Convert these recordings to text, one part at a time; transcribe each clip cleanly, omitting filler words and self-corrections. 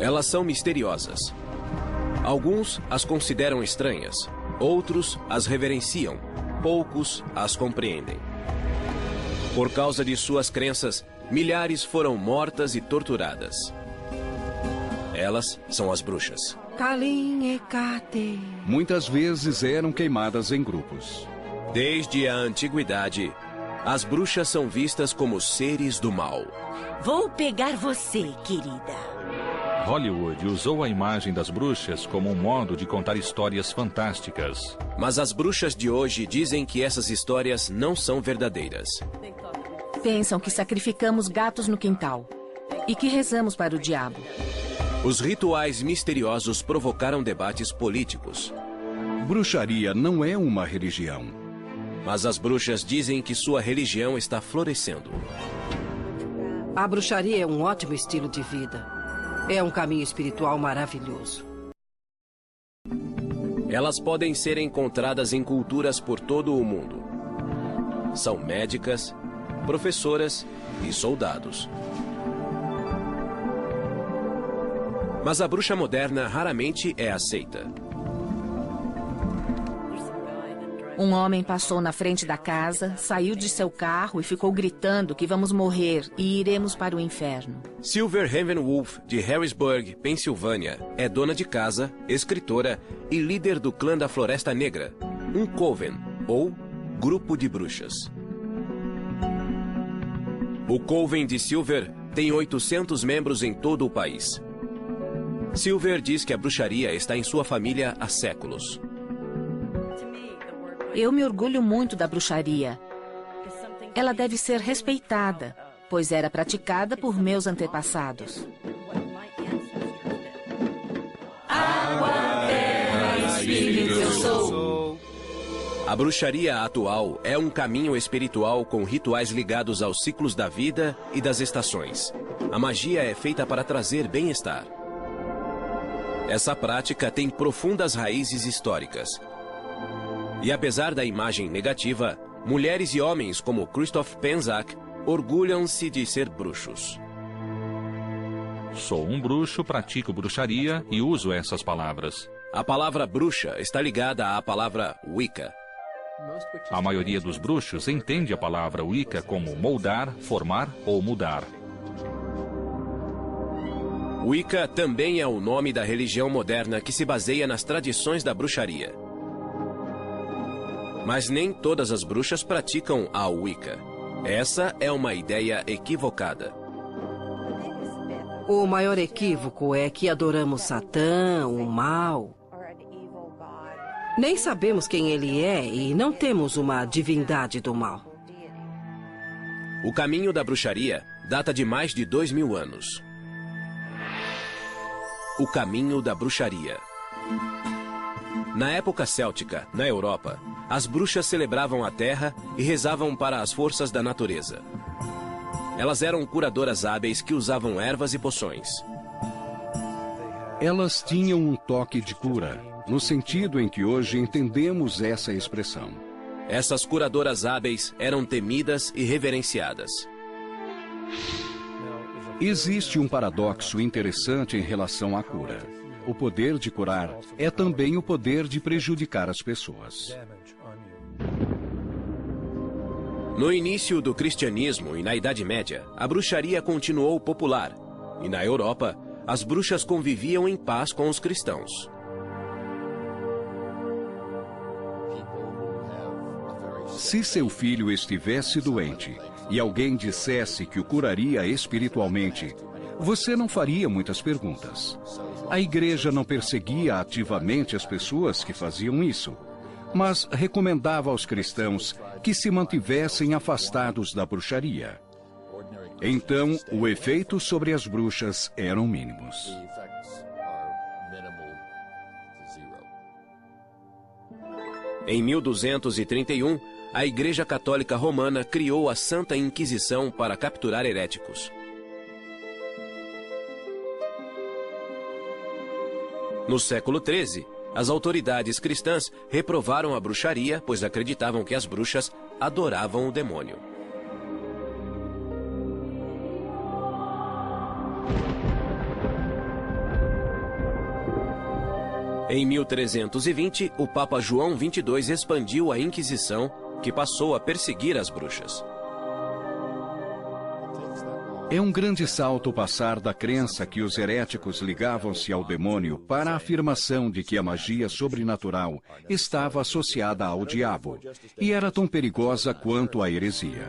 Elas são misteriosas. Alguns as consideram estranhas, outros as reverenciam, poucos as compreendem. Por causa de suas crenças, milhares foram mortas e torturadas. Elas são as bruxas. Muitas vezes eram queimadas em grupos. Desde a antiguidade, as bruxas são vistas como seres do mal. Vou pegar você, querida. Hollywood usou a imagem das bruxas como um modo de contar histórias fantásticas. Mas as bruxas de hoje dizem que essas histórias não são verdadeiras. Pensam que sacrificamos gatos no quintal e que rezamos para o diabo. Os rituais misteriosos provocaram debates políticos. Bruxaria não é uma religião. Mas as bruxas dizem que sua religião está florescendo. A bruxaria é um ótimo estilo de vida. É um caminho espiritual maravilhoso. Elas podem ser encontradas em culturas por todo o mundo. São médicas, professoras e soldados. Mas a bruxa moderna raramente é aceita. Um homem passou na frente da casa, saiu de seu carro e ficou gritando que vamos morrer e iremos para o inferno. Silver Ravenwolf, de Harrisburg, Pensilvânia, é dona de casa, escritora e líder do clã da Floresta Negra, um coven, ou grupo de bruxas. O coven de Silver tem 800 membros em todo o país. Silver diz que a bruxaria está em sua família há séculos. Eu me orgulho muito da bruxaria. Ela deve ser respeitada, pois era praticada por meus antepassados. Água, terra, espírito eu sou. A bruxaria atual é um caminho espiritual com rituais ligados aos ciclos da vida e das estações. A magia é feita para trazer bem-estar. Essa prática tem profundas raízes históricas. E apesar da imagem negativa, mulheres e homens como Christoph Penczak orgulham-se de ser bruxos. Sou um bruxo, pratico bruxaria e uso essas palavras. A palavra bruxa está ligada à palavra Wicca. A maioria dos bruxos entende a palavra Wicca como moldar, formar ou mudar. Wicca também é o nome da religião moderna que se baseia nas tradições da bruxaria. Mas nem todas as bruxas praticam a Wicca. Essa é uma ideia equivocada. O maior equívoco é que adoramos Satã, o mal. Nem sabemos quem ele é e não temos uma divindade do mal. O caminho da bruxaria data de mais de 2000 anos. O caminho da bruxaria. Na época céltica, na Europa, as bruxas celebravam a terra e rezavam para as forças da natureza. Elas eram curadoras hábeis que usavam ervas e poções. Elas tinham um toque de cura, no sentido em que hoje entendemos essa expressão. Essas curadoras hábeis eram temidas e reverenciadas. Existe um paradoxo interessante em relação à cura. O poder de curar é também o poder de prejudicar as pessoas. No início do cristianismo e na Idade Média, a bruxaria continuou popular. E na Europa, as bruxas conviviam em paz com os cristãos. Se seu filho estivesse doente e alguém dissesse que o curaria espiritualmente, você não faria muitas perguntas. A igreja não perseguia ativamente as pessoas que faziam isso, mas recomendava aos cristãos que se mantivessem afastados da bruxaria. Então, o efeito sobre as bruxas eram mínimos. Em 1231, a Igreja Católica Romana criou a Santa Inquisição para capturar heréticos. No século XIII, as autoridades cristãs reprovaram a bruxaria, pois acreditavam que as bruxas adoravam o demônio. Em 1320, o Papa João XXII expandiu a Inquisição, que passou a perseguir as bruxas. É um grande salto passar da crença que os heréticos ligavam-se ao demônio para a afirmação de que a magia sobrenatural estava associada ao diabo e era tão perigosa quanto a heresia.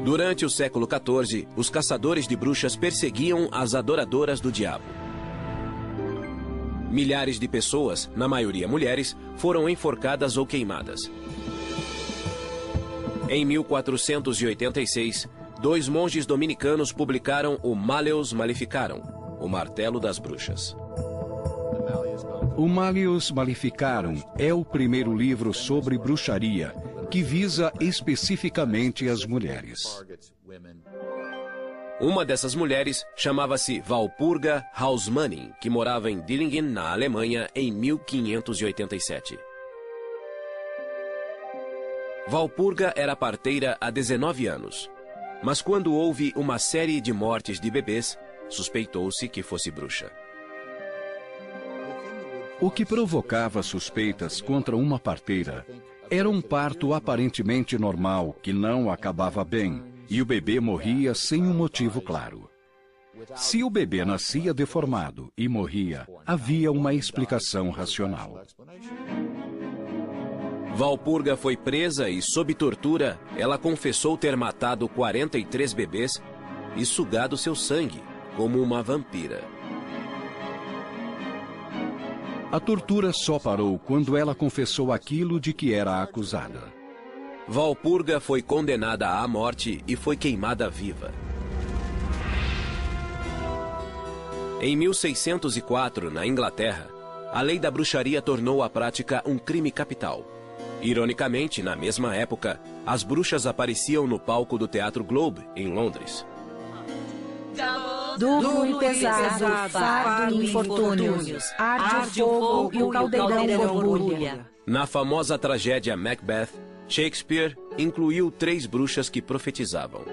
Durante o século XIV, os caçadores de bruxas perseguiam as adoradoras do diabo. Milhares de pessoas, na maioria mulheres, foram enforcadas ou queimadas. Em 1486, 2 monges dominicanos publicaram o Malleus Maleficarum, o Martelo das Bruxas. O Malleus Maleficarum é o primeiro livro sobre bruxaria que visa especificamente as mulheres. Uma dessas mulheres chamava-se Walpurga Hausmann, que morava em Dillingen, na Alemanha, em 1587. Walpurga era parteira há 19 anos, mas quando houve uma série de mortes de bebês, suspeitou-se que fosse bruxa. O que provocava suspeitas contra uma parteira era um parto aparentemente normal que não acabava bem e o bebê morria sem um motivo claro. Se o bebê nascia deformado e morria, havia uma explicação racional. Walpurga foi presa e, sob tortura, ela confessou ter matado 43 bebês e sugado seu sangue, como uma vampira. A tortura só parou quando ela confessou aquilo de que era acusada. Walpurga foi condenada à morte e foi queimada viva. Em 1604, na Inglaterra, a lei da bruxaria tornou a prática um crime capital. Ironicamente, na mesma época, as bruxas apareciam no palco do Teatro Globe, em Londres. Duro e pesado, fardo e infortúnios, arde o fogo e o caldeirão borbulha. Na famosa tragédia Macbeth, Shakespeare incluiu 3 bruxas que profetizavam.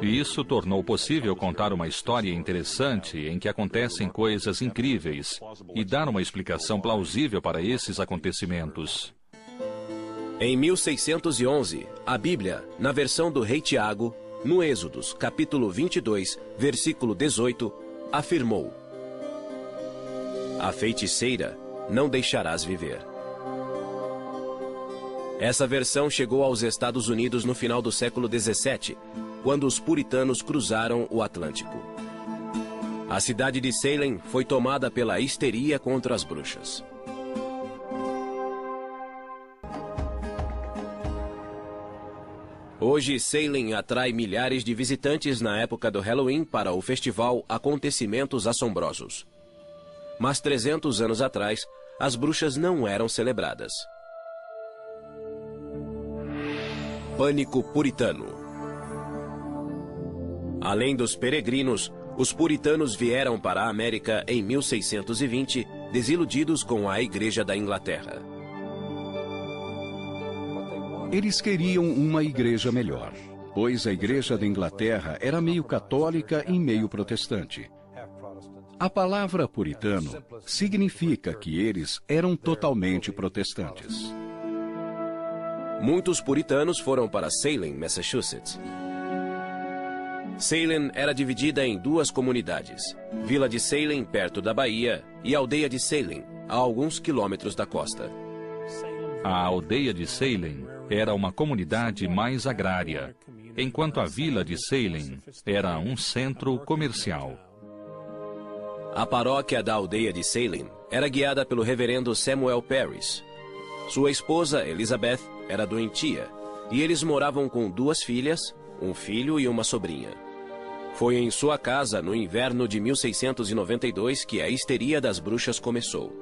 E isso tornou possível contar uma história interessante em que acontecem coisas incríveis e dar uma explicação plausível para esses acontecimentos. Em 1611, a Bíblia, na versão do rei Tiago, no Êxodos, capítulo 22, versículo 18, afirmou: "A feiticeira não deixarás viver." Essa versão chegou aos Estados Unidos no final do século XVII, quando os puritanos cruzaram o Atlântico. A cidade de Salem foi tomada pela histeria contra as bruxas. Hoje, Salem atrai milhares de visitantes na época do Halloween para o festival Acontecimentos Assombrosos. Mas 300 anos atrás, as bruxas não eram celebradas. Pânico puritano. Além dos peregrinos, os puritanos vieram para a América em 1620, desiludidos com a Igreja da Inglaterra. Eles queriam uma igreja melhor, pois a Igreja da Inglaterra era meio católica e meio protestante. A palavra puritano significa que eles eram totalmente protestantes. Muitos puritanos foram para Salem, Massachusetts. Salem era dividida em 2 comunidades: Vila de Salem, perto da Bahia, e Aldeia de Salem, a alguns quilômetros da costa. A aldeia de Salem era uma comunidade mais agrária, enquanto a vila de Salem era um centro comercial. A paróquia da aldeia de Salem era guiada pelo reverendo Samuel Parris. Sua esposa, Elizabeth, era doentia, e eles moravam com 2 filhas, um filho e uma sobrinha. Foi em sua casa, no inverno de 1692, que a histeria das bruxas começou.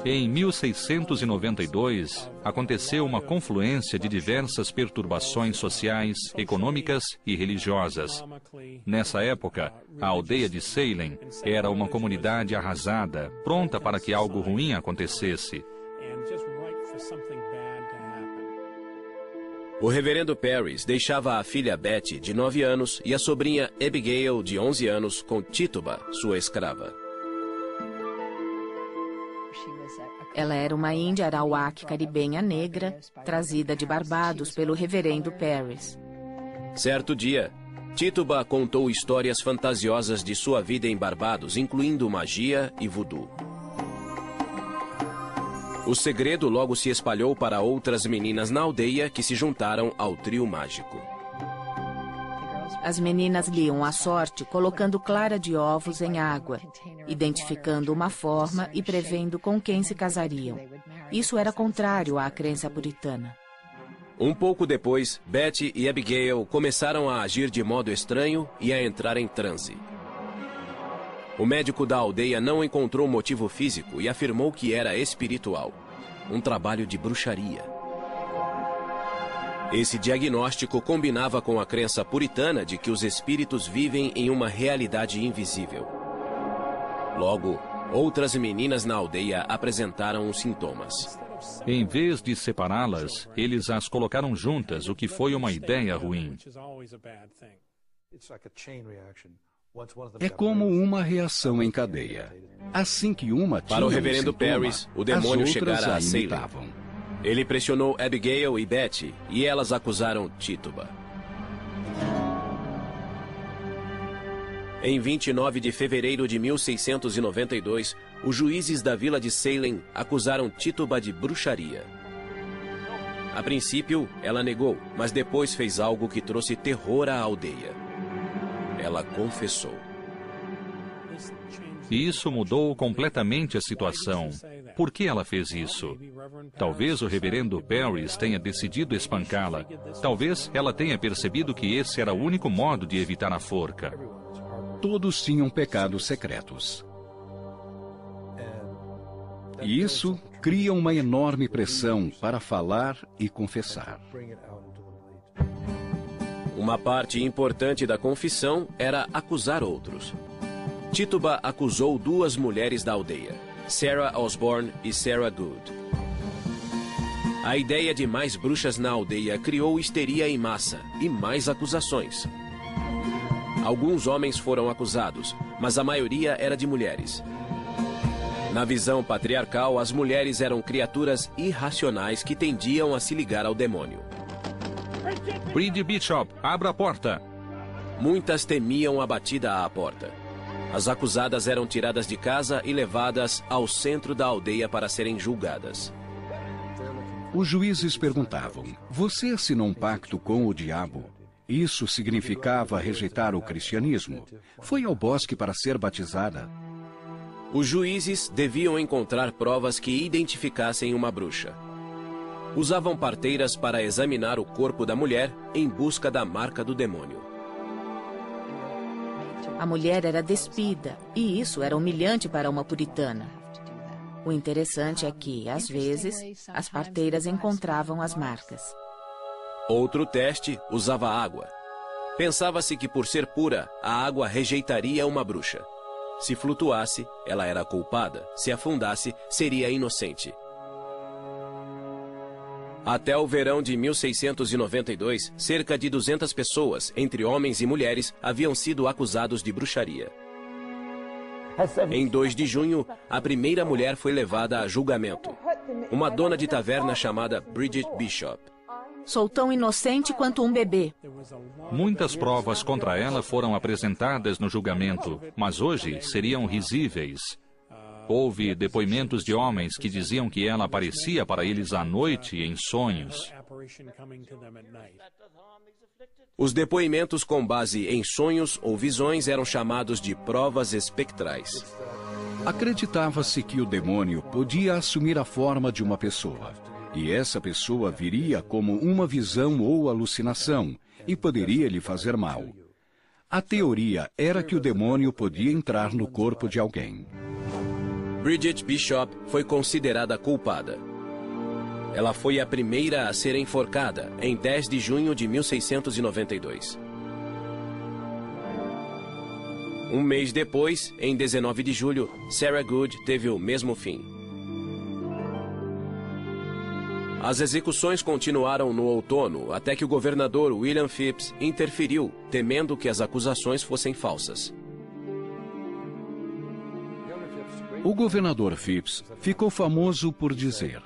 Em 1692, aconteceu uma confluência de diversas perturbações sociais, econômicas e religiosas. Nessa época, a aldeia de Salem era uma comunidade arrasada, pronta para que algo ruim acontecesse. O reverendo Parris deixava a filha Betty, de 9 anos, e a sobrinha Abigail, de 11 anos, com Tituba, sua escrava. Ela era uma índia arawak caribenha negra, trazida de Barbados pelo reverendo Parris. Certo dia, Tituba contou histórias fantasiosas de sua vida em Barbados, incluindo magia e voodoo. O segredo logo se espalhou para outras meninas na aldeia que se juntaram ao trio mágico. As meninas liam a sorte colocando clara de ovos em água, identificando uma forma e prevendo com quem se casariam. Isso era contrário à crença puritana. Um pouco depois, Betty e Abigail começaram a agir de modo estranho e a entrar em transe. O médico da aldeia não encontrou motivo físico e afirmou que era espiritual, um trabalho de bruxaria. Esse diagnóstico combinava com a crença puritana de que os espíritos vivem em uma realidade invisível. Logo, outras meninas na aldeia apresentaram os sintomas. Em vez de separá-las, eles as colocaram juntas, o que foi uma ideia ruim. É como uma reação em cadeia. Assim que uma tinha Para o reverendo sintoma, Parris, o demônio as chegara outras a a Salem. imitavam. Ele pressionou Abigail e Betty, e elas acusaram Tituba. Em 29 de fevereiro de 1692, os juízes da vila de Salem acusaram Tituba de bruxaria. A princípio, ela negou, mas depois fez algo que trouxe terror à aldeia. Ela confessou. E isso mudou completamente a situação. Por que ela fez isso? Talvez o reverendo Parris tenha decidido espancá-la. Talvez ela tenha percebido que esse era o único modo de evitar a forca. Todos tinham pecados secretos. E isso cria uma enorme pressão para falar e confessar. Uma parte importante da confissão era acusar outros. Tituba acusou 2 mulheres da aldeia, Sarah Osborne e Sarah Good. A ideia de mais bruxas na aldeia criou histeria em massa e mais acusações. Alguns homens foram acusados, mas a maioria era de mulheres. Na visão patriarcal, as mulheres eram criaturas irracionais que tendiam a se ligar ao demônio. Bride Bishop, abra a porta! Muitas temiam a batida à porta. As acusadas eram tiradas de casa e levadas ao centro da aldeia para serem julgadas. Os juízes perguntavam: você assinou um pacto com o diabo? Isso significava rejeitar o cristianismo? Foi ao bosque para ser batizada? Os juízes deviam encontrar provas que identificassem uma bruxa. Usavam parteiras para examinar o corpo da mulher em busca da marca do demônio. A mulher era despida, e isso era humilhante para uma puritana. O interessante é que, às vezes, as parteiras encontravam as marcas. Outro teste usava água. Pensava-se que, por ser pura, a água rejeitaria uma bruxa. Se flutuasse, ela era culpada. Se afundasse, seria inocente. Até o verão de 1692, cerca de 200 pessoas, entre homens e mulheres, haviam sido acusados de bruxaria. Em 2 de junho, a primeira mulher foi levada a julgamento. Uma dona de taverna chamada Bridget Bishop. Sou tão inocente quanto um bebê. Muitas provas contra ela foram apresentadas no julgamento, mas hoje seriam risíveis. Houve depoimentos de homens que diziam que ela aparecia para eles à noite em sonhos. Os depoimentos com base em sonhos ou visões eram chamados de provas espectrais. Acreditava-se que o demônio podia assumir a forma de uma pessoa. E essa pessoa viria como uma visão ou alucinação e poderia lhe fazer mal. A teoria era que o demônio podia entrar no corpo de alguém. Bridget Bishop foi considerada culpada. Ela foi a primeira a ser enforcada em 10 de junho de 1692. Um mês depois, em 19 de julho, Sarah Good teve o mesmo fim. As execuções continuaram no outono até que o governador William Phips interferiu, temendo que as acusações fossem falsas. O governador Phips ficou famoso por dizer: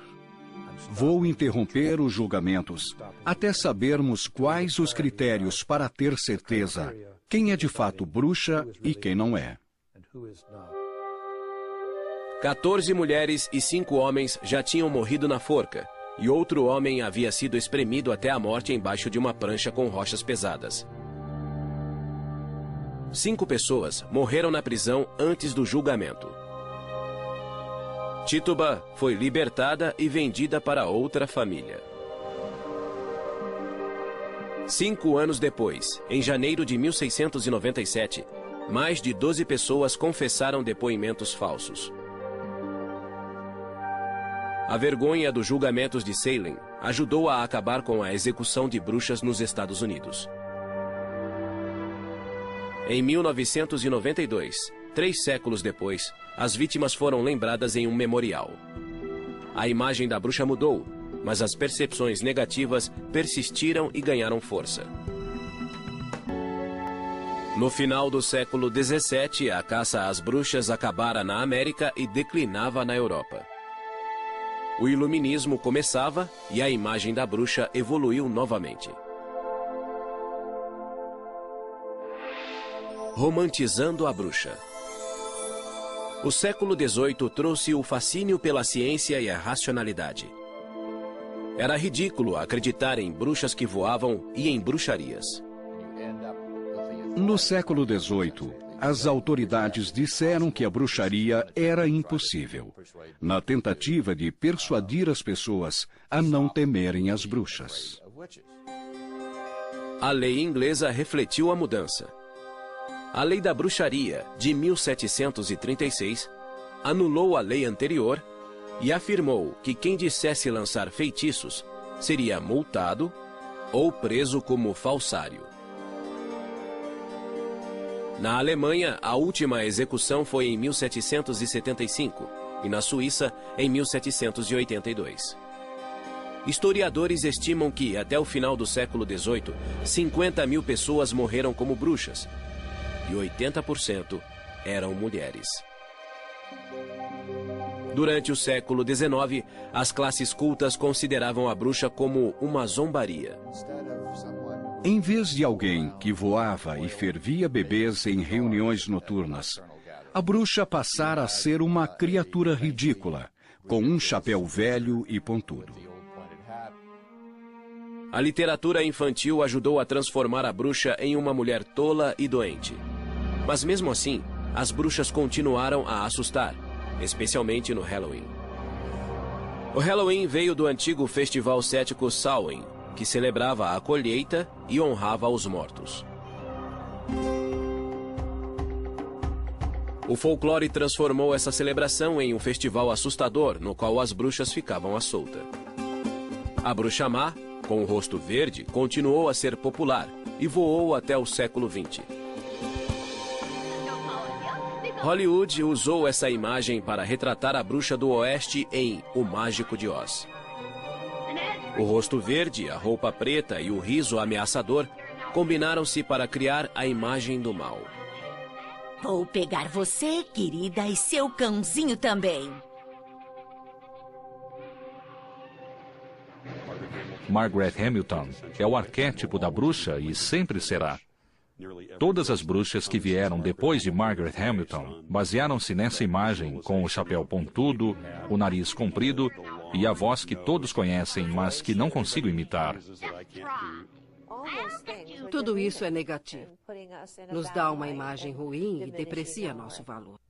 "Vou interromper os julgamentos até sabermos quais os critérios para ter certeza quem é de fato bruxa e quem não é." 14 mulheres e 5 homens já tinham morrido na forca, e outro homem havia sido espremido até a morte embaixo de uma prancha com rochas pesadas. 5 pessoas morreram na prisão antes do julgamento. Tituba foi libertada e vendida para outra família. 5 anos depois, em janeiro de 1697, mais de 12 pessoas confessaram depoimentos falsos. A vergonha dos julgamentos de Salem ajudou a acabar com a execução de bruxas nos Estados Unidos. Em 1992, 3 séculos depois, as vítimas foram lembradas em um memorial. A imagem da bruxa mudou, mas as percepções negativas persistiram e ganharam força. No final do século XVII, a caça às bruxas acabara na América e declinava na Europa. O iluminismo começava e a imagem da bruxa evoluiu novamente. Romantizando a bruxa. O século XVIII trouxe o fascínio pela ciência e a racionalidade. Era ridículo acreditar em bruxas que voavam e em bruxarias. No século XVIII, as autoridades disseram que a bruxaria era impossível, na tentativa de persuadir as pessoas a não temerem as bruxas. A lei inglesa refletiu a mudança. A Lei da Bruxaria, de 1736, anulou a lei anterior e afirmou que quem dissesse lançar feitiços seria multado ou preso como falsário. Na Alemanha, a última execução foi em 1775 e na Suíça, em 1782. Historiadores estimam que, até o final do século XVIII, 50 mil pessoas morreram como bruxas e 80% eram mulheres. Durante o século XIX, as classes cultas consideravam a bruxa como uma zombaria. Em vez de alguém que voava e fervia bebês em reuniões noturnas, a bruxa passara a ser uma criatura ridícula, com um chapéu velho e pontudo. A literatura infantil ajudou a transformar a bruxa em uma mulher tola e doente. Mas mesmo assim, as bruxas continuaram a assustar, especialmente no Halloween. O Halloween veio do antigo festival cético Samhain, que celebrava a colheita e honrava os mortos. O folclore transformou essa celebração em um festival assustador, no qual as bruxas ficavam à solta. A bruxa má, com o rosto verde, continuou a ser popular e voou até o século XX. Hollywood usou essa imagem para retratar a bruxa do oeste em O Mágico de Oz. O rosto verde, a roupa preta e o riso ameaçador combinaram-se para criar a imagem do mal. Vou pegar você, querida, e seu cãozinho também. Margaret Hamilton é o arquétipo da bruxa e sempre será. Todas as bruxas que vieram depois de Margaret Hamilton basearam-se nessa imagem, com o chapéu pontudo, o nariz comprido e a voz que todos conhecem, mas que não consigo imitar. Tudo isso é negativo. Nos dá uma imagem ruim e deprecia nosso valor.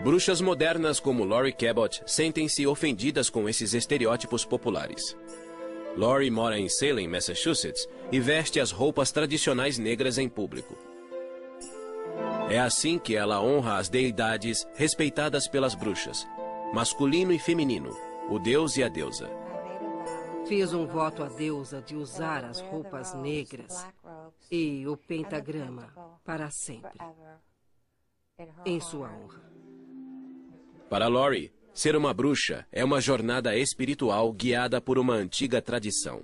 Bruxas modernas como Laurie Cabot sentem-se ofendidas com esses estereótipos populares. Laurie mora em Salem, Massachusetts, e veste as roupas tradicionais negras em público. É assim que ela honra as deidades respeitadas pelas bruxas, masculino e feminino, o deus e a deusa. Fiz um voto à deusa de usar as roupas negras e o pentagrama para sempre, em sua honra. Para Laurie, Ser uma bruxa é uma jornada espiritual guiada por uma antiga tradição.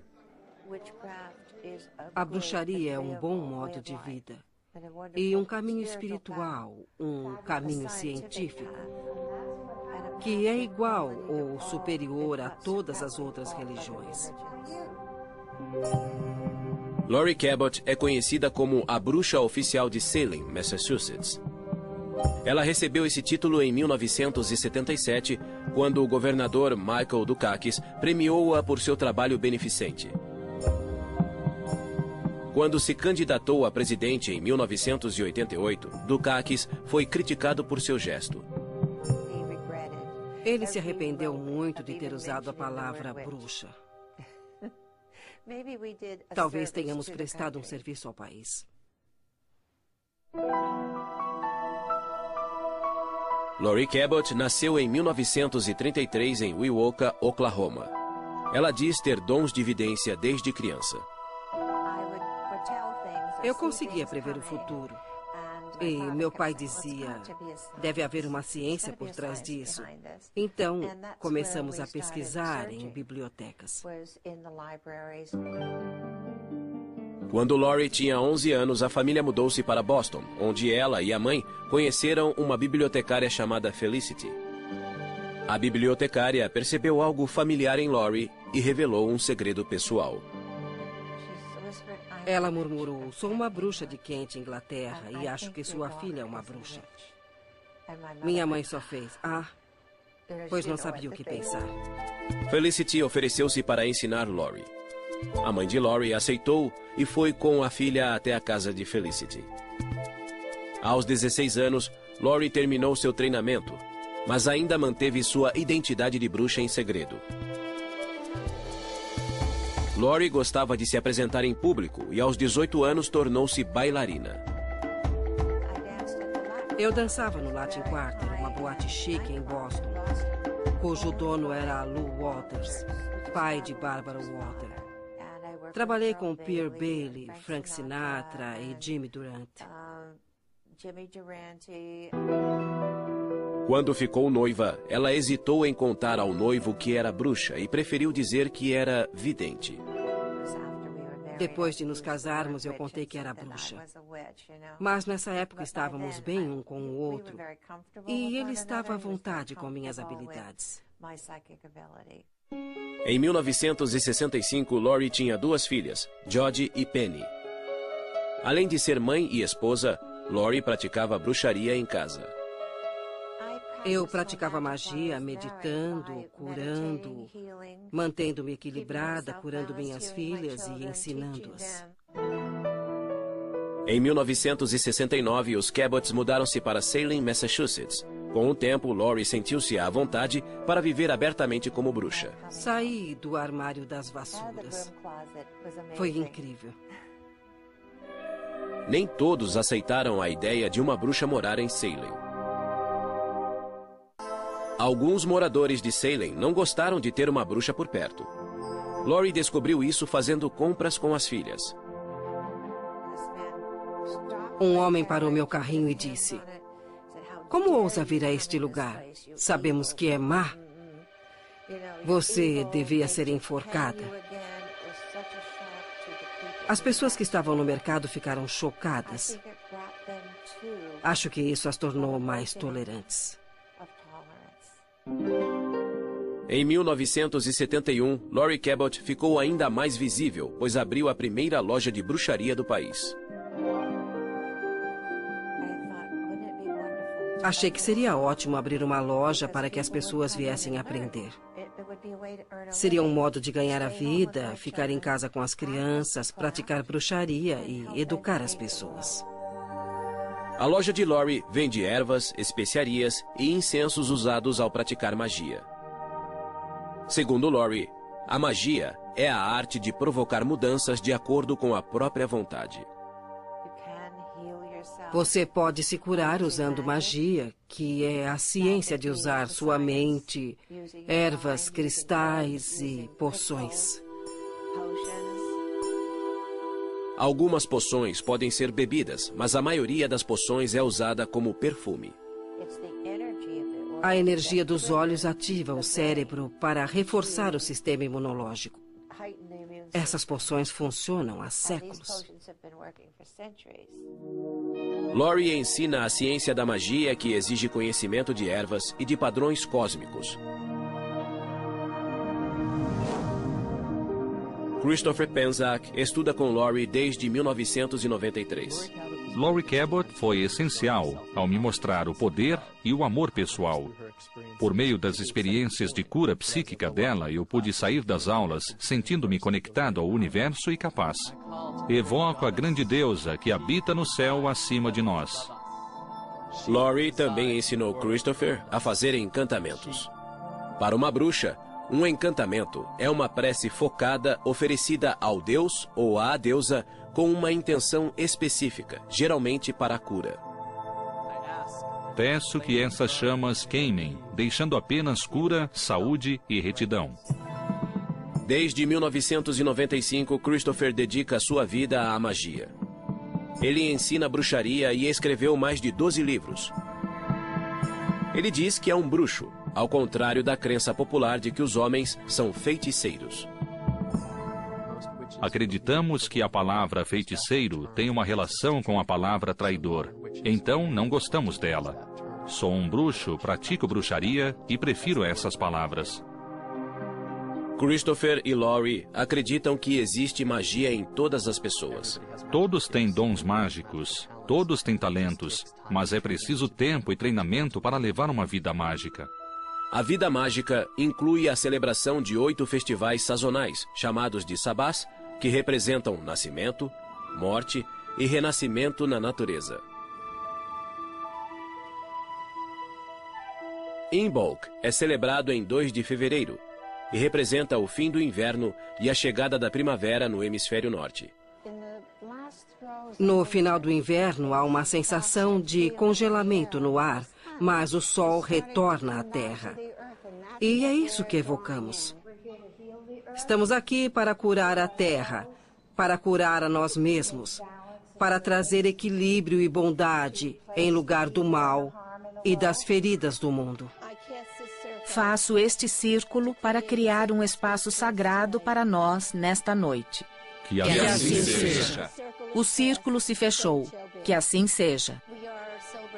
A bruxaria é um bom modo de vida e um caminho espiritual, um caminho científico, que é igual ou superior a todas as outras religiões. Laurie Cabot é conhecida como a bruxa oficial de Salem, Massachusetts. Ela recebeu esse título em 1977, quando o governador Michael Dukakis premiou-a por seu trabalho beneficente. Quando se candidatou a presidente em 1988, Dukakis foi criticado por seu gesto. Ele se arrependeu muito de ter usado a palavra bruxa. Talvez tenhamos prestado um serviço ao país. Laurie Cabot nasceu em 1933 em Wewoka, Oklahoma. Ela diz ter dons de vidência desde criança. Eu conseguia prever o futuro. E meu pai dizia, deve haver uma ciência por trás disso. Então, começamos a pesquisar em bibliotecas. Quando Laurie tinha 11 anos, a família mudou-se para Boston, onde ela e a mãe conheceram uma bibliotecária chamada Felicity. A bibliotecária percebeu algo familiar em Laurie e revelou um segredo pessoal. Ela murmurou, sou uma bruxa de Kent, Inglaterra, e acho que sua filha é uma bruxa. Minha mãe só fez, pois não sabia o que pensar. Felicity ofereceu-se para ensinar Laurie. A mãe de Laurie aceitou e foi com a filha até a casa de Felicity. Aos 16 anos, Laurie terminou seu treinamento, mas ainda manteve sua identidade de bruxa em segredo. Laurie gostava de se apresentar em público e aos 18 anos tornou-se bailarina. Eu dançava no Latin Quarter, uma boate chique em Boston, cujo dono era Lou Walters, pai de Barbara Walters. Trabalhei com Pierre Bailey, Frank Sinatra e Jimmy Durante. Quando ficou noiva, ela hesitou em contar ao noivo que era bruxa e preferiu dizer que era vidente. Depois de nos casarmos, eu contei que era bruxa. Mas nessa época estávamos bem um com o outro e ele estava à vontade com minhas habilidades. Em 1965, Laurie tinha 2 filhas, Jodie e Penny. Além de ser mãe e esposa, Laurie praticava bruxaria em casa. Eu praticava magia, meditando, curando, mantendo-me equilibrada, curando minhas filhas e ensinando-as. Em 1969, os Cabots mudaram-se para Salem, Massachusetts. Com o tempo, Laurie sentiu-se à vontade para viver abertamente como bruxa. Saí do armário das vassouras. Foi incrível. Nem todos aceitaram a ideia de uma bruxa morar em Salem. Alguns moradores de Salem não gostaram de ter uma bruxa por perto. Laurie descobriu isso fazendo compras com as filhas. Um homem parou meu carrinho e disse, como ousa vir a este lugar? Sabemos que é má. Você devia ser enforcada. As pessoas que estavam no mercado ficaram chocadas. Acho que isso as tornou mais tolerantes. Em 1971, Laurie Cabot ficou ainda mais visível, pois abriu a primeira loja de bruxaria do país. Achei que seria ótimo abrir uma loja para que as pessoas viessem aprender. Seria um modo de ganhar a vida, ficar em casa com as crianças, praticar bruxaria e educar as pessoas. A loja de Laurie vende ervas, especiarias e incensos usados ao praticar magia. Segundo Laurie, a magia é a arte de provocar mudanças de acordo com a própria vontade. Você pode se curar usando magia, que é a ciência de usar sua mente, ervas, cristais e poções. Algumas poções podem ser bebidas, mas a maioria das poções é usada como perfume. A energia dos olhos ativa o cérebro para reforçar o sistema imunológico. Essas poções funcionam há séculos. Laurie ensina a ciência da magia que exige conhecimento de ervas e de padrões cósmicos. Christopher Penczak estuda com Laurie desde 1993. Laurie Cabot foi essencial ao me mostrar o poder e o amor pessoal. Por meio das experiências de cura psíquica dela, eu pude sair das aulas sentindo-me conectado ao universo e capaz. Evoco a grande deusa que habita no céu acima de nós. Laurie também ensinou Christopher a fazer encantamentos. Para uma bruxa, um encantamento é uma prece focada oferecida ao deus ou à deusa com uma intenção específica, geralmente para a cura. Peço que essas chamas queimem, deixando apenas cura, saúde e retidão. Desde 1995, Christopher dedica sua vida à magia. Ele ensina bruxaria e escreveu mais de 12 livros. Ele diz que é um bruxo, ao contrário da crença popular de que os homens são feiticeiros. Acreditamos que a palavra feiticeiro tem uma relação com a palavra traidor. Então, não gostamos dela. Sou um bruxo, pratico bruxaria e prefiro essas palavras. Christopher e Laurie acreditam que existe magia em todas as pessoas. Todos têm dons mágicos, todos têm talentos, mas é preciso tempo e treinamento para levar uma vida mágica. A vida mágica inclui a celebração de 8 festivais sazonais, chamados de sabás, que representam nascimento, morte e renascimento na natureza. Imbolc é celebrado em 2 de fevereiro e representa o fim do inverno e a chegada da primavera no hemisfério norte. No final do inverno, há uma sensação de congelamento no ar, mas o sol retorna à Terra. E é isso que evocamos. Estamos aqui para curar a Terra, para curar a nós mesmos, para trazer equilíbrio e bondade em lugar do mal e das feridas do mundo. Faço este círculo para criar um espaço sagrado para nós nesta noite. Que assim seja. O círculo se fechou. Que assim seja.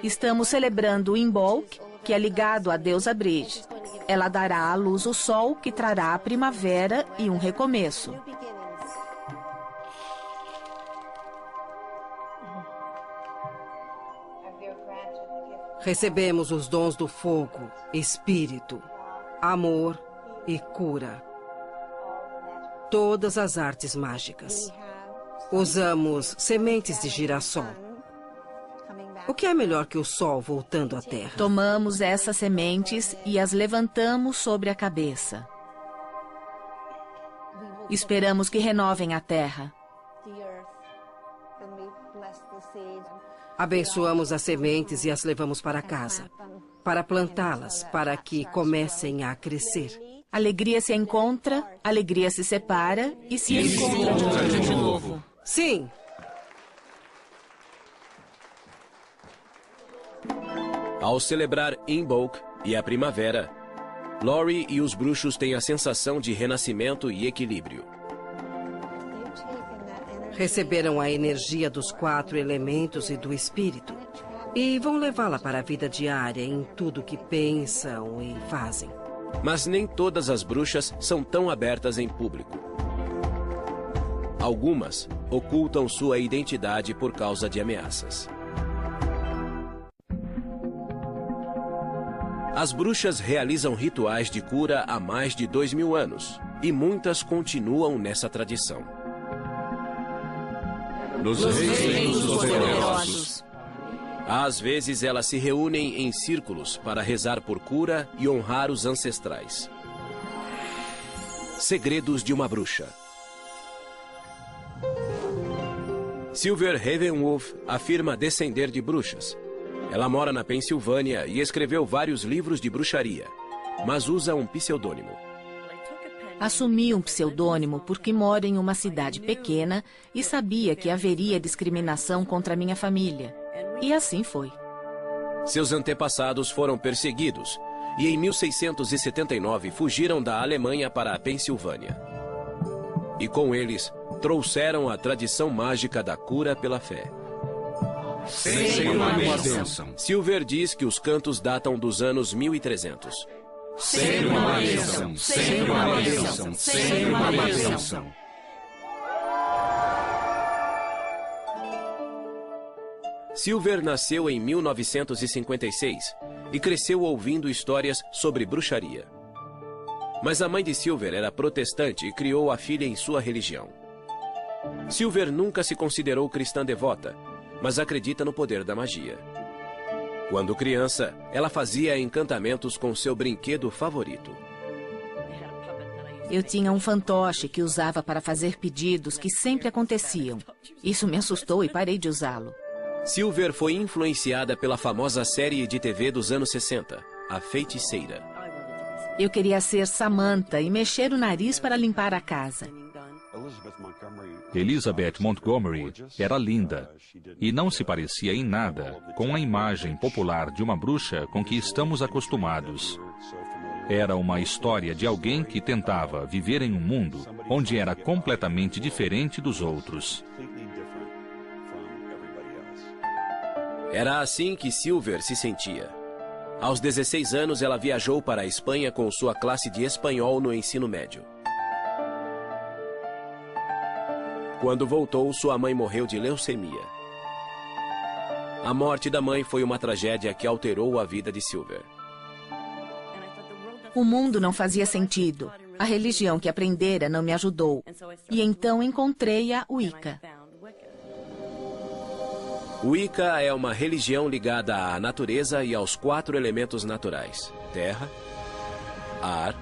Estamos celebrando o Imbolc, que é ligado à deusa Bridge. Ela dará à luz o sol, que trará a primavera e um recomeço. Recebemos os dons do fogo, espírito, amor e cura. Todas as artes mágicas. Usamos sementes de girassol. O que é melhor que o sol voltando à terra? Tomamos essas sementes e as levantamos sobre a cabeça. Esperamos que renovem a terra. Abençoamos as sementes e as levamos para casa, para plantá-las, para que comecem a crescer. Alegria se encontra, alegria se separa e se encontra de novo. Sim! Ao celebrar Imbolc e a primavera, Laurie e os bruxos têm a sensação de renascimento e equilíbrio. Receberam a energia dos 4 elementos e do espírito e vão levá-la para a vida diária em tudo que pensam e fazem. Mas nem todas as bruxas são tão abertas em público. Algumas ocultam sua identidade por causa de ameaças. As bruxas realizam rituais de cura há mais de 2000 anos e muitas continuam nessa tradição. Nos reinos dos poderosos. Às vezes elas se reúnem em círculos para rezar por cura e honrar os ancestrais. Segredos de uma bruxa. Silver Ravenwolf afirma descender de bruxas. Ela mora na Pensilvânia e escreveu vários livros de bruxaria, mas usa um pseudônimo. Assumi um pseudônimo porque moro em uma cidade pequena e sabia que haveria discriminação contra minha família. E assim foi. Seus antepassados foram perseguidos, e em 1679 fugiram da Alemanha para a Pensilvânia. E com eles, trouxeram a tradição mágica da cura pela fé. Sem uma bênção. Silver diz que os cantos datam dos anos 1300. Sem uma bênção. Sem uma bênção. Sem uma bênção. Silver nasceu em 1956 e cresceu ouvindo histórias sobre bruxaria. Mas a mãe de Silver era protestante e criou a filha em sua religião. Silver nunca se considerou cristã devota, mas acredita no poder da magia. Quando criança, ela fazia encantamentos com seu brinquedo favorito. Eu tinha um fantoche que usava para fazer pedidos que sempre aconteciam. Isso me assustou e parei de usá-lo. Silver foi influenciada pela famosa série de TV dos anos 60, A Feiticeira. Eu queria ser Samantha e mexer o nariz para limpar a casa. Elizabeth Montgomery era linda e não se parecia em nada com a imagem popular de uma bruxa com que estamos acostumados. Era uma história de alguém que tentava viver em um mundo onde era completamente diferente dos outros. Era assim que Silver se sentia. Aos 16 anos, ela viajou para a Espanha com sua classe de espanhol no ensino médio. Quando voltou, sua mãe morreu de leucemia. A morte da mãe foi uma tragédia que alterou a vida de Silver. O mundo não fazia sentido. A religião que aprendera não me ajudou. E então encontrei a Wicca. Wicca é uma religião ligada à natureza e aos 4 elementos naturais: terra, ar,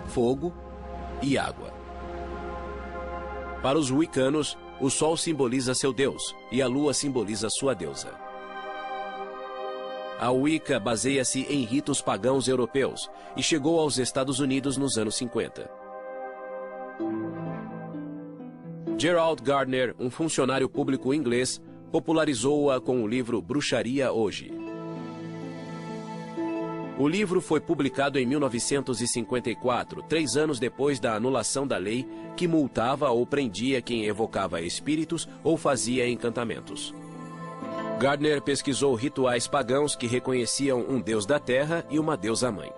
fogo e água. Para os wiccanos, o sol simboliza seu deus e a lua simboliza sua deusa. A Wicca baseia-se em ritos pagãos europeus e chegou aos Estados Unidos nos anos 50. Gerald Gardner, um funcionário público inglês, popularizou-a com o livro Bruxaria Hoje. O livro foi publicado em 1954, 3 anos depois da anulação da lei que multava ou prendia quem evocava espíritos ou fazia encantamentos. Gardner pesquisou rituais pagãos que reconheciam um deus da terra e uma deusa-mãe.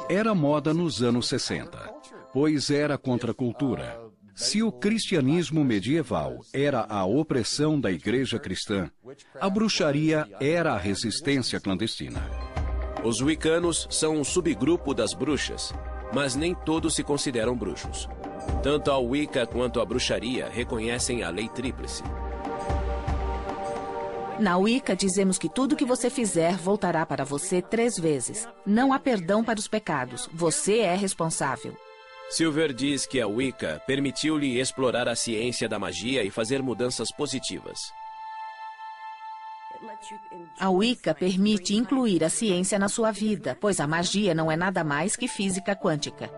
Era moda nos anos 60, pois era contra a cultura. Se o cristianismo medieval era a opressão da igreja cristã, a bruxaria era a resistência clandestina. Os wiccanos são um subgrupo das bruxas, mas nem todos se consideram bruxos. Tanto a Wicca quanto a bruxaria reconhecem a lei tríplice. Na Wicca dizemos que tudo que você fizer voltará para você 3 vezes. Não há perdão para os pecados. Você é responsável. Silver diz que a Wicca permitiu-lhe explorar a ciência da magia e fazer mudanças positivas. A Wicca permite incluir a ciência na sua vida, pois a magia não é nada mais que física quântica.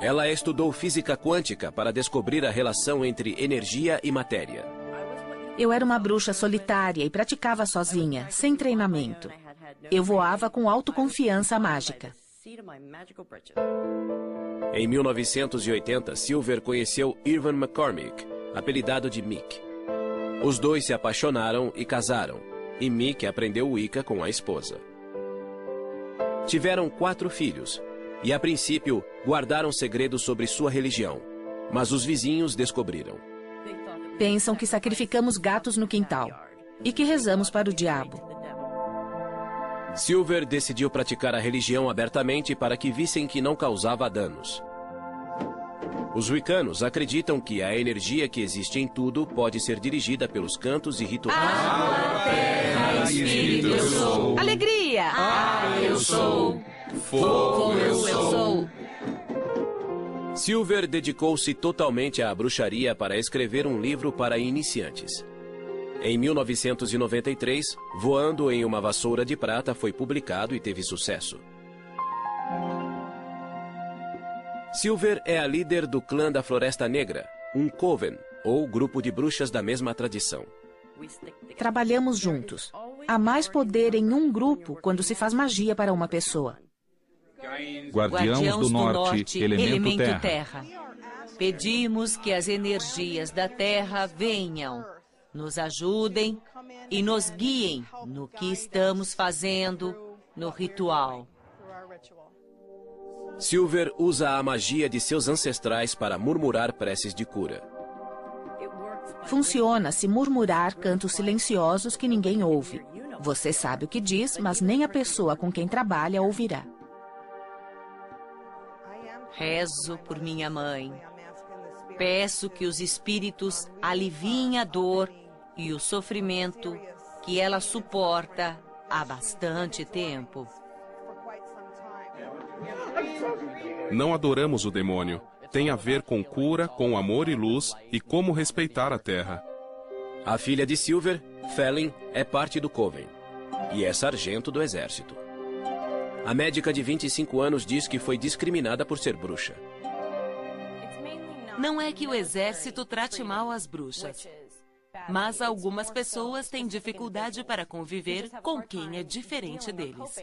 Ela estudou física quântica para descobrir a relação entre energia e matéria. Eu era uma bruxa solitária e praticava sozinha, sem treinamento. Eu voava com autoconfiança mágica. Em 1980, Silver conheceu Irvin McCormick, apelidado de Mick. Os dois se apaixonaram e casaram, e Mick aprendeu Wicca com a esposa. Tiveram 4 filhos, e a princípio guardaram segredos sobre sua religião, mas os vizinhos descobriram. Pensam que sacrificamos gatos no quintal e que rezamos para o diabo. Silver decidiu praticar a religião abertamente para que vissem que não causava danos. Os wiccanos acreditam que a energia que existe em tudo pode ser dirigida pelos cantos e rituais. Terra, espírito, eu sou. Alegria! Eu sou. Fogo, eu sou. Silver dedicou-se totalmente à bruxaria para escrever um livro para iniciantes. Em 1993, Voando em uma Vassoura de Prata foi publicado e teve sucesso. Silver é a líder do clã da Floresta Negra, um coven, ou grupo de bruxas da mesma tradição. Trabalhamos juntos. Há mais poder em um grupo quando se faz magia para uma pessoa. Guardiãos do Norte, elemento terra. Pedimos que as energias da Terra venham, nos ajudem e nos guiem no que estamos fazendo no ritual. Silver usa a magia de seus ancestrais para murmurar preces de cura. Funciona se murmurar cantos silenciosos que ninguém ouve. Você sabe o que diz, mas nem a pessoa com quem trabalha ouvirá. Rezo por minha mãe. Peço que os espíritos aliviem a dor e o sofrimento que ela suporta há bastante tempo. Não adoramos o demônio. Tem a ver com cura, com amor e luz e como respeitar a Terra. A filha de Silver, Felin, é parte do Coven e é sargento do exército. A médica de 25 anos diz que foi discriminada por ser bruxa. Não é que o exército trate mal as bruxas, mas algumas pessoas têm dificuldade para conviver com quem é diferente deles.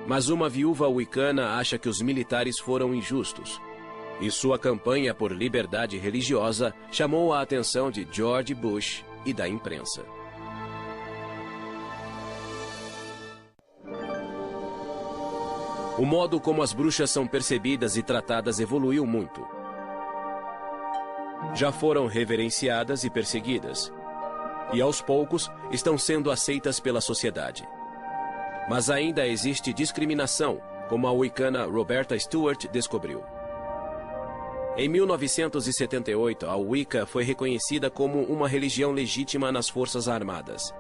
Mas uma viúva wicana acha que os militares foram injustos. E sua campanha por liberdade religiosa chamou a atenção de George Bush e da imprensa. O modo como as bruxas são percebidas e tratadas evoluiu muito. Já foram reverenciadas e perseguidas. E aos poucos estão sendo aceitas pela sociedade. Mas ainda existe discriminação, como a wicana Roberta Stewart descobriu. Em 1978, a Wicca foi reconhecida como uma religião legítima nas Forças Armadas.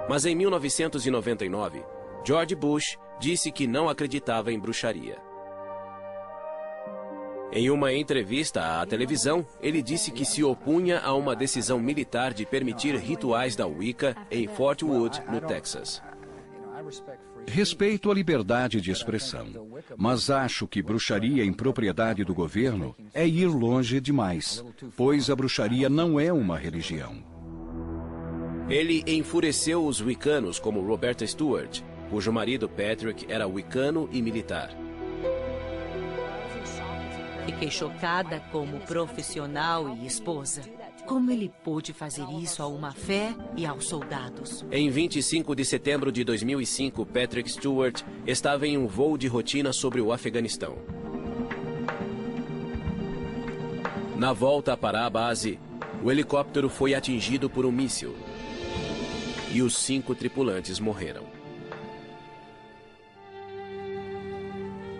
Mas em 1999, George Bush disse que não acreditava em bruxaria. Em uma entrevista à televisão, ele disse que se opunha a uma decisão militar de permitir rituais da Wicca em Fort Wood, no Texas. Respeito a liberdade de expressão, mas acho que bruxaria em propriedade do governo é ir longe demais, pois a bruxaria não é uma religião. Ele enfureceu os wiccanos como Roberta Stewart, cujo marido Patrick era wicano e militar. Fiquei chocada como profissional e esposa. Como ele pôde fazer isso a uma fé e aos soldados? Em 25 de setembro de 2005, Patrick Stewart estava em um voo de rotina sobre o Afeganistão. Na volta para a base, o helicóptero foi atingido por um míssil. E os 5 tripulantes morreram.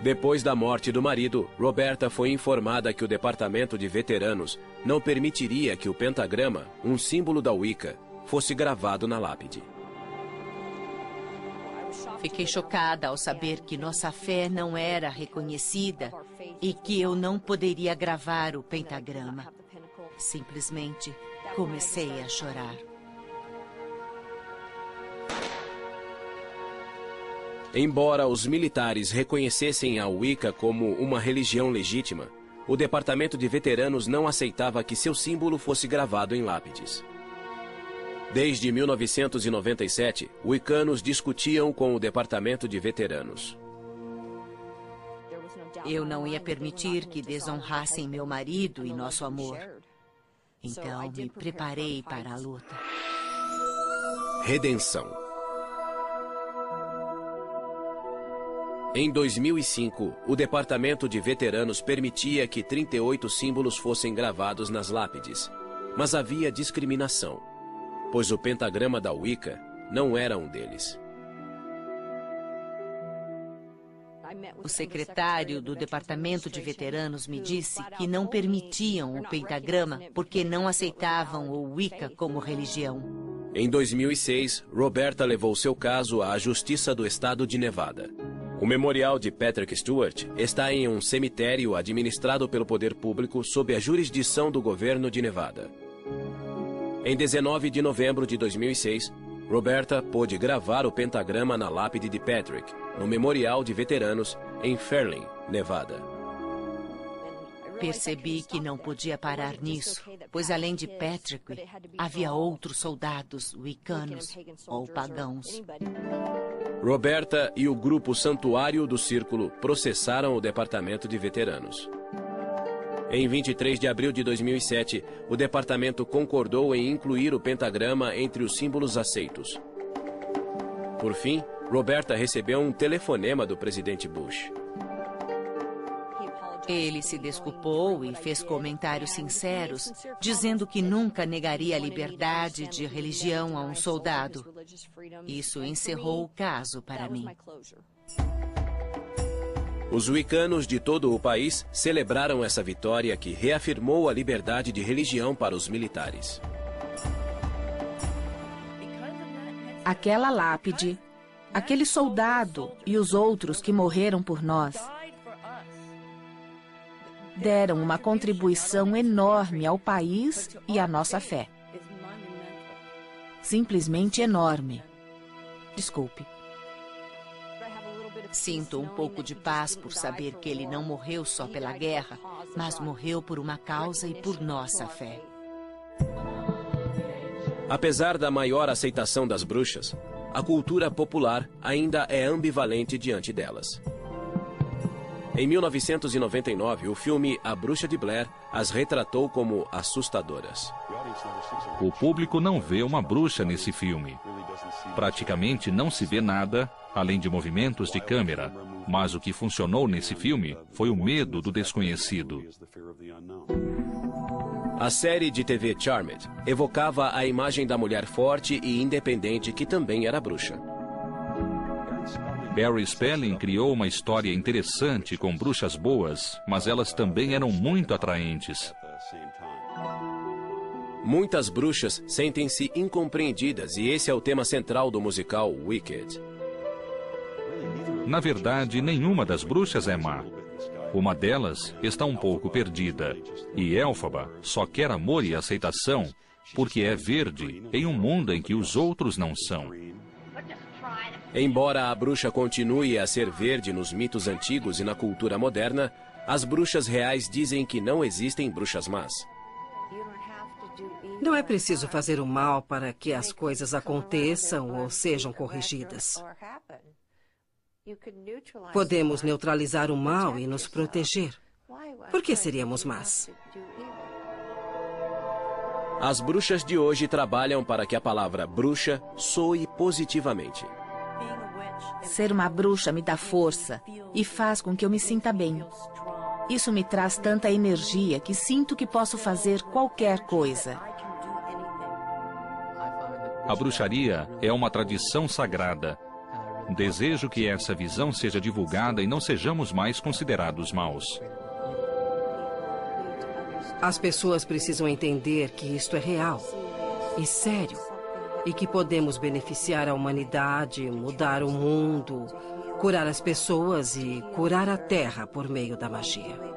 Depois da morte do marido, Roberta foi informada que o Departamento de Veteranos não permitiria que o pentagrama, um símbolo da Wicca, fosse gravado na lápide. Fiquei chocada ao saber que nossa fé não era reconhecida e que eu não poderia gravar o pentagrama. Simplesmente comecei a chorar. Embora os militares reconhecessem a Wicca como uma religião legítima, o Departamento de Veteranos não aceitava que seu símbolo fosse gravado em lápides. Desde 1997, wiccanos discutiam com o Departamento de Veteranos. Eu não ia permitir que desonrassem meu marido e nosso amor. Então me preparei para a luta. Redenção. Em 2005, o Departamento de Veteranos permitia que 38 símbolos fossem gravados nas lápides. Mas havia discriminação, pois o pentagrama da Wicca não era um deles. O secretário do Departamento de Veteranos me disse que não permitiam o pentagrama porque não aceitavam o Wicca como religião. Em 2006, Roberta levou seu caso à Justiça do Estado de Nevada. O memorial de Patrick Stewart está em um cemitério administrado pelo poder público sob a jurisdição do governo de Nevada. Em 19 de novembro de 2006, Roberta pôde gravar o pentagrama na lápide de Patrick, no Memorial de Veteranos, em Fairlane, Nevada. Percebi que não podia parar nisso, pois além de Patrick, havia outros soldados wiccanos ou pagãos. Roberta e o grupo Santuário do Círculo processaram o Departamento de Veteranos. Em 23 de abril de 2007, o departamento concordou em incluir o pentagrama entre os símbolos aceitos. Por fim, Roberta recebeu um telefonema do presidente Bush. Ele se desculpou e fez comentários sinceros, dizendo que nunca negaria a liberdade de religião a um soldado. Isso encerrou o caso para mim. Os wiccanos de todo o país celebraram essa vitória que reafirmou a liberdade de religião para os militares. Aquela lápide, aquele soldado e os outros que morreram por nós deram uma contribuição enorme ao país e à nossa fé. Simplesmente enorme. Desculpe. Sinto um pouco de paz por saber que ele não morreu só pela guerra, mas morreu por uma causa e por nossa fé. Apesar da maior aceitação das bruxas, a cultura popular ainda é ambivalente diante delas. Em 1999, o filme A Bruxa de Blair as retratou como assustadoras. O público não vê uma bruxa nesse filme. Praticamente não se vê nada, além de movimentos de câmera. Mas o que funcionou nesse filme foi o medo do desconhecido. A série de TV Charmed evocava a imagem da mulher forte e independente que também era bruxa. Barry Spelling criou uma história interessante com bruxas boas, mas elas também eram muito atraentes. Muitas bruxas sentem-se incompreendidas e esse é o tema central do musical Wicked. Na verdade, nenhuma das bruxas é má. Uma delas está um pouco perdida, e Elphaba só quer amor e aceitação porque é verde em um mundo em que os outros não são. Embora a bruxa continue a ser verde nos mitos antigos e na cultura moderna, as bruxas reais dizem que não existem bruxas más. Não é preciso fazer o mal para que as coisas aconteçam ou sejam corrigidas. Podemos neutralizar o mal e nos proteger. Por que seríamos más? As bruxas de hoje trabalham para que a palavra bruxa soe positivamente. Ser uma bruxa me dá força e faz com que eu me sinta bem. Isso me traz tanta energia que sinto que posso fazer qualquer coisa. A bruxaria é uma tradição sagrada. Desejo que essa visão seja divulgada e não sejamos mais considerados maus. As pessoas precisam entender que isto é real e sério. E que podemos beneficiar a humanidade, mudar o mundo, curar as pessoas e curar a Terra por meio da magia.